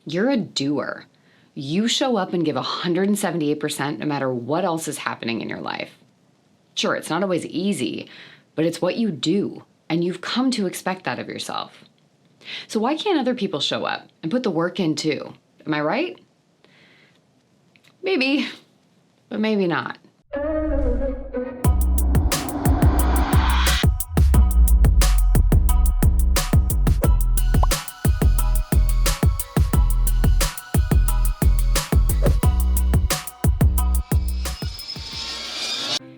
You're a doer. You show up and give 178% no matter what else is happening in your life. Sure, it's not always easy, but it's what you do, and you've come to expect that of yourself. So why can't other people show up and put the work in too? Am I right? Maybe, but maybe not.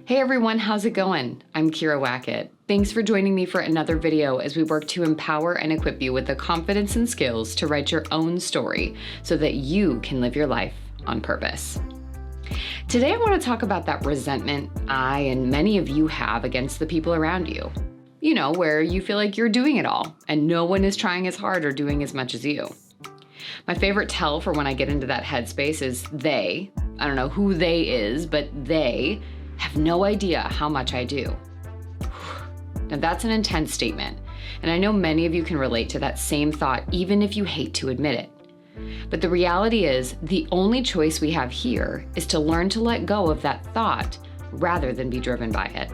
Hey everyone, how's it going? I'm Kira Wackett. Thanks for joining me for another video as we work to empower and equip you with the confidence and skills to write your own story so that you can live your life on purpose. Today I want to talk about that resentment I and many of you have against the people around you. You know, where you feel like you're doing it all and no one is trying as hard or doing as much as you. My favorite tell for when I get into that headspace is they. I don't know who they is, but they have no idea how much I do. Now that's an intense statement, and I know many of you can relate to that same thought even if you hate to admit it. But the reality is, the only choice we have here is to learn to let go of that thought rather than be driven by it.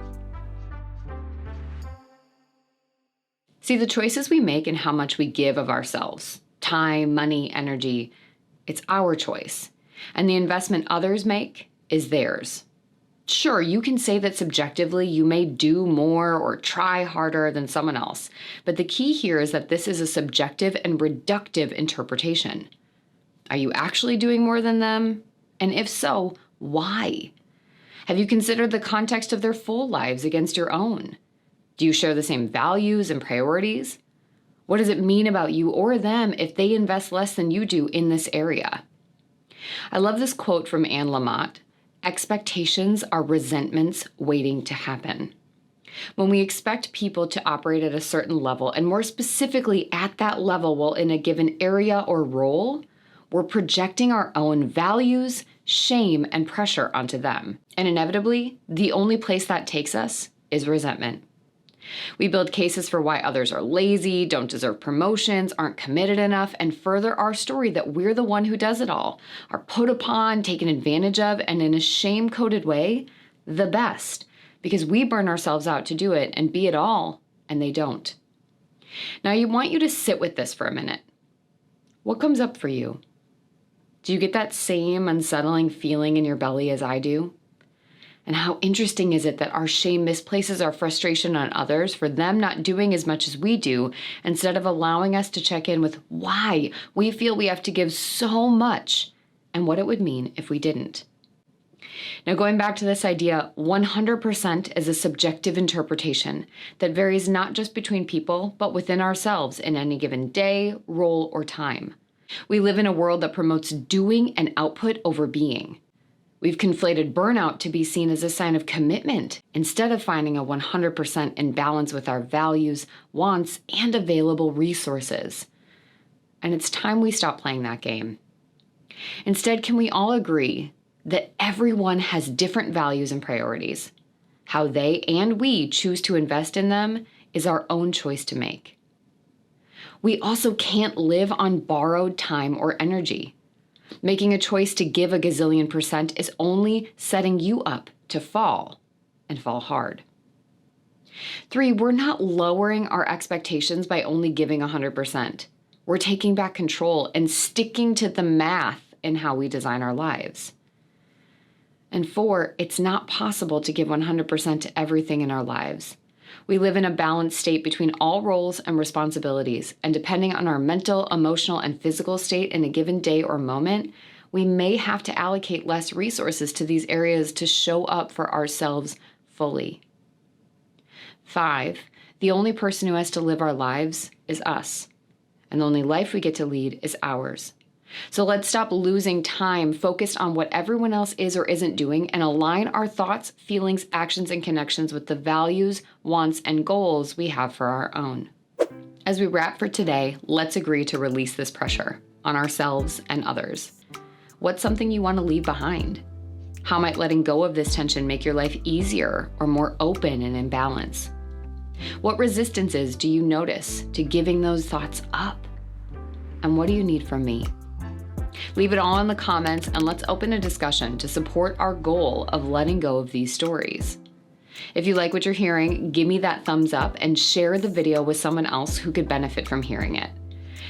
See, the choices we make and how much we give of ourselves, time, money, energy, it's our choice. And the investment others make is theirs. Sure, you can say that subjectively you may do more or try harder than someone else, but the key here is that this is a subjective and reductive interpretation. Are you actually doing more than them? And if so, why? Have you considered the context of their full lives against your own? Do you share the same values and priorities? What does it mean about you or them if they invest less than you do in this area? I love this quote from Anne Lamott. Expectations are resentments waiting to happen. When we expect people to operate at a certain level, and more specifically at that level while in a given area or role, we're projecting our own values, shame, and pressure onto them. And inevitably, the only place that takes us is resentment. We build cases for why others are lazy, don't deserve promotions, aren't committed enough, and further our story that we're the one who does it all, are put upon, taken advantage of, and in a shame-coded way, the best, because we burn ourselves out to do it and be it all, and they don't. Now, I want you to sit with this for a minute. What comes up for you? Do you get that same unsettling feeling in your belly as I do? And how interesting is it that our shame misplaces our frustration on others for them not doing as much as we do, instead of allowing us to check in with why we feel we have to give so much and what it would mean if we didn't. Now, going back to this idea, 100% is a subjective interpretation that varies not just between people, but within ourselves in any given day, role, or time. We live in a world that promotes doing and output over being. We've conflated burnout to be seen as a sign of commitment instead of finding a 100% in balance with our values, wants, and available resources. And it's time we stop playing that game. Instead, can we all agree that everyone has different values and priorities? How they and we choose to invest in them is our own choice to make. We also can't live on borrowed time or energy. Making a choice to give a gazillion percent is only setting you up to fall, and fall hard. 3, we're not lowering our expectations by only giving 100%. We're taking back control and sticking to the math in how we design our lives. And 4, it's not possible to give 100% to everything in our lives. We live in a balanced state between all roles and responsibilities, and depending on our mental, emotional, and physical state in a given day or moment, we may have to allocate less resources to these areas to show up for ourselves fully. 5, the only person who has to live our lives is us, and the only life we get to lead is ours. So let's stop losing time focused on what everyone else is or isn't doing and align our thoughts, feelings, actions, and connections with the values, wants, and goals we have for our own. As we wrap for today, let's agree to release this pressure on ourselves and others. What's something you want to leave behind? How might letting go of this tension make your life easier or more open and in balance? What resistances do you notice to giving those thoughts up? And what do you need from me? Leave it all in the comments and let's open a discussion to support our goal of letting go of these stories. If you like what you're hearing, give me that thumbs up and share the video with someone else who could benefit from hearing it.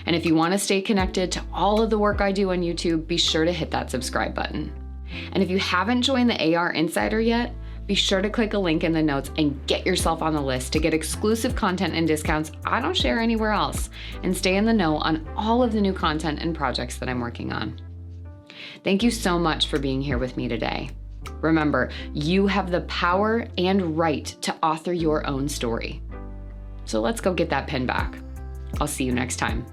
And if you want to stay connected to all of the work I do on YouTube, be sure to hit that subscribe button. And if you haven't joined the AR Insider yet, be sure to click a link in the notes and get yourself on the list to get exclusive content and discounts I don't share anywhere else, and stay in the know on all of the new content and projects that I'm working on. Thank you so much for being here with me today. Remember, you have the power and right to author your own story. So let's go get that pen back. I'll see you next time.